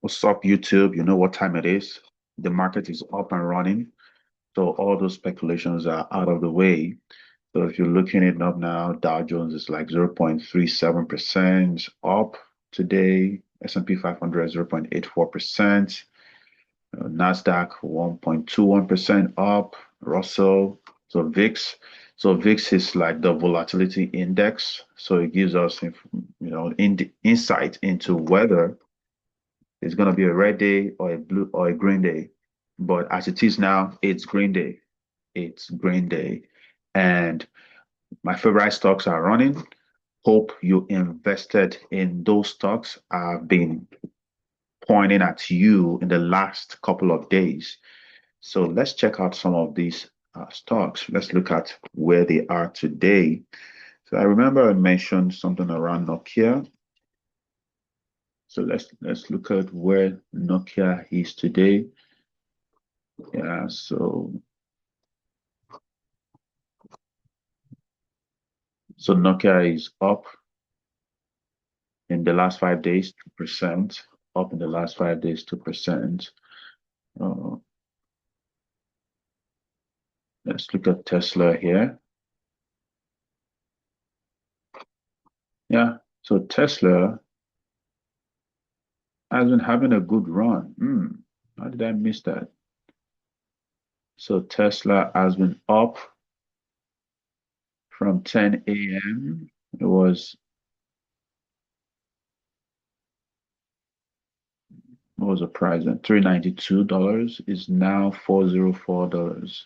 What's up, YouTube? You know what time it is. The market is up and running. So all those speculations are out of the way. So if you're looking it up now, Dow Jones is like 0.37% up today. S&P 500 0.84%. Nasdaq 1.21% up. Russell, so VIX. So VIX is like the volatility index. So it gives us, insight into whether it's going to be a red day or a blue or a green day. But as it is now, it's green day. It's green day. And my favorite stocks are running. Hope you invested in those stocks. I've been pointing at you in the last couple of days. So let's check out some of these stocks. Let's look at where they are today. So I remember I mentioned something around Nokia. So let's look at where Nokia is today. Yeah, so Nokia is up in the last 5 days, 2%. Up in the last 5 days, 2%. Uh, let's look at Tesla here. Yeah, so Tesla has been having a good run. How did I miss that? So Tesla has been up from 10 a.m. It was, what was the price then? $392 is now $404.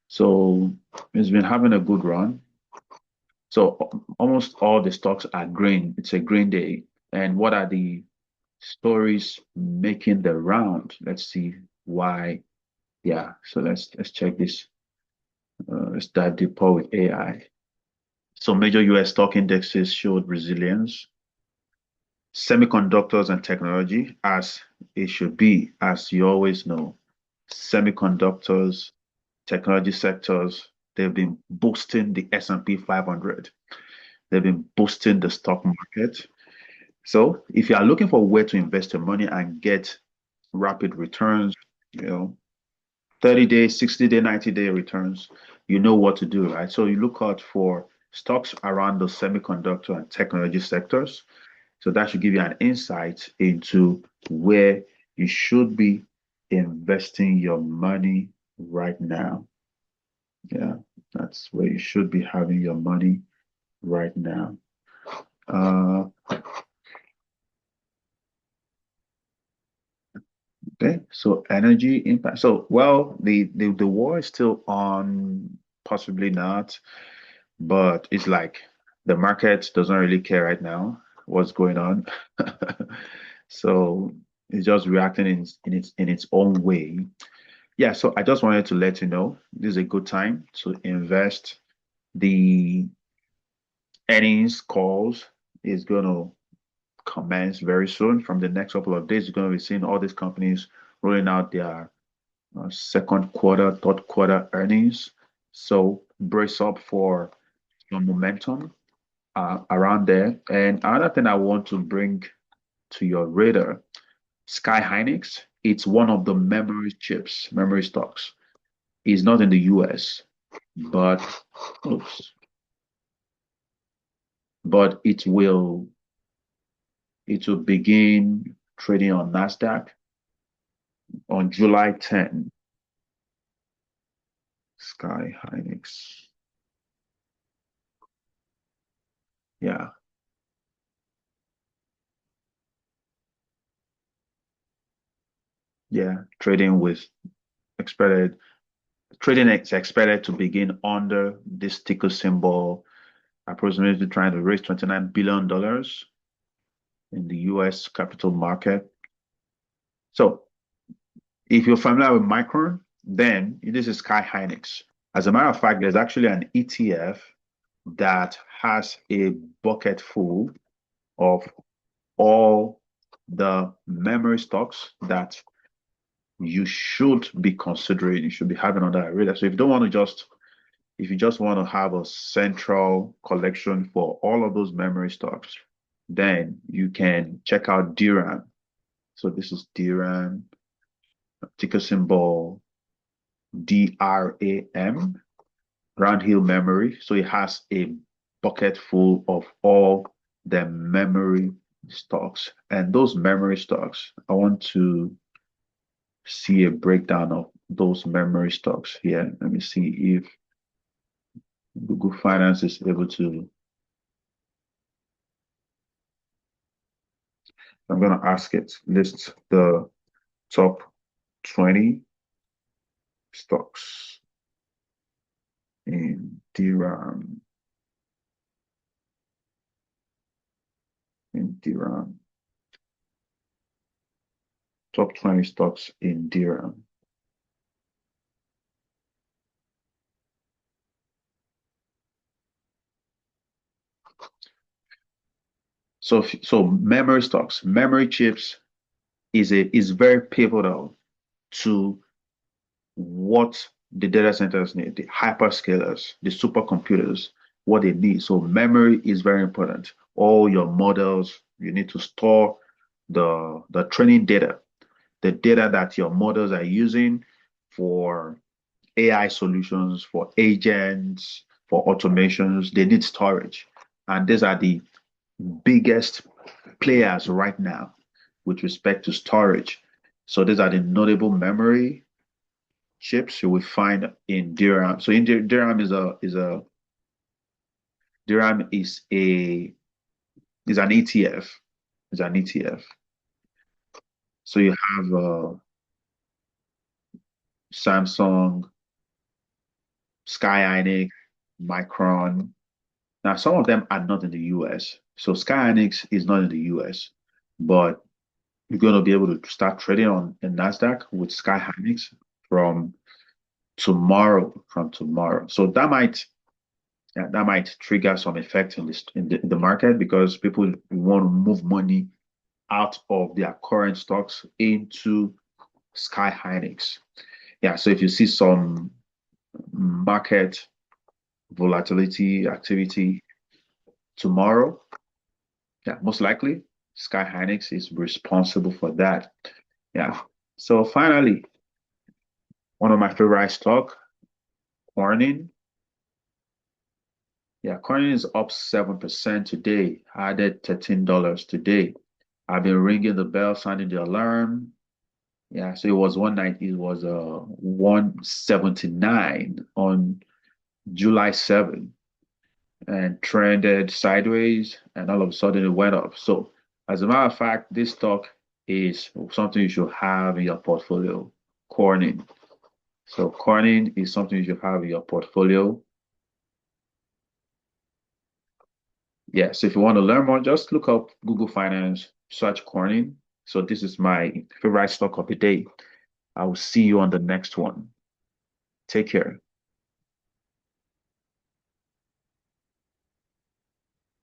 So it's been having a good run. So almost all the stocks are green. It's a green day. And what are the stories making the round? Let's see why. Yeah, so let's check this. Let's dive deeper with AI. So major US stock indexes showed resilience. Semiconductors and technology, as it should be, as you always know. Semiconductors, technology sectors, they've been boosting the S&P 500. They've been boosting the stock market. So if you are looking for where to invest your money and get rapid returns, you know, 30-day, 60-day, 90-day returns, you know what to do, right? So you look out for stocks around the semiconductor and technology sectors. So that should give you an insight into where you should be investing your money right now. Yeah, that's where you should be having your money right now. Uh, okay, so energy impact. So, well, the war is still on, possibly not, but it's like the market doesn't really care right now what's going on. So it's just reacting in its own way. Yeah, so I just wanted to let you know this is a good time to invest. The earnings calls is going to commence very soon. From the next couple of days, you're going to be seeing all these companies rolling out their second quarter, third quarter earnings. So brace up for your momentum around there. And another thing I want to bring to your radar, Sky Hynix, it's one of the memory chips, memory stocks. It's not in the US, but oops, but it will begin trading on Nasdaq on July 10. Sky Hynix. Yeah, yeah. Expected Trading is expected to begin under this ticker symbol, approximately trying to raise $29 billion in the US capital market. So if you're familiar with Micron, then this is Sky Hynix. As a matter of fact, there's actually an ETF that has a bucket full of all the memory stocks that you should be considering, you should be having on that radar. So if you just want to have a central collection for all of those memory stocks, then you can check out DRAM. So this is DRAM, ticker symbol DRAM, Round Hill Memory. So it has a bucket full of all the memory stocks. And those memory stocks, I want to see a breakdown of those memory stocks here. Let me see if Google Finance is able to. I'm going to ask it, list the top 20 stocks in DRAM, in DRAM, top 20 stocks in DRAM. So memory stocks, memory chips is very pivotal to what the data centers need, the hyperscalers, the supercomputers, what they need. So memory is very important. All your models, you need to store the training data, the data that your models are using for AI solutions, for agents, for automations. They need storage. And these are the biggest players right now with respect to storage. So these are the notable memory chips you will find in DRAM. So in DRAM DRAM is an ETF. Is an ETF. So you have Samsung, Sky Hynix, Micron. Now some of them are not in the US. So Sky Hynix is not in the US, but you're going to be able to start trading on the Nasdaq with Sky Hynix from tomorrow. From tomorrow. So that might trigger some effect in this in the market because people want to move money out of their current stocks into Sky Hynix. Yeah, so if you see some market volatility activity tomorrow, yeah, most likely Sky Hynix is responsible for that. Yeah. So finally, one of my favorite stock, Corning. Yeah, Corning is up 7% today. Added $13 today. I've been ringing the bell, sounding the alarm. Yeah, so it was 190, it was 179 on July 7 and trended sideways and all of a sudden it went up. So as a matter of fact, this stock is something you should have in your portfolio. Corning. So Corning is something you should have in your portfolio. Yeah, so if you want to learn more, just look up Google Finance, search Corning. So this is my favorite stock of the day. I will see you on the next one. Take care.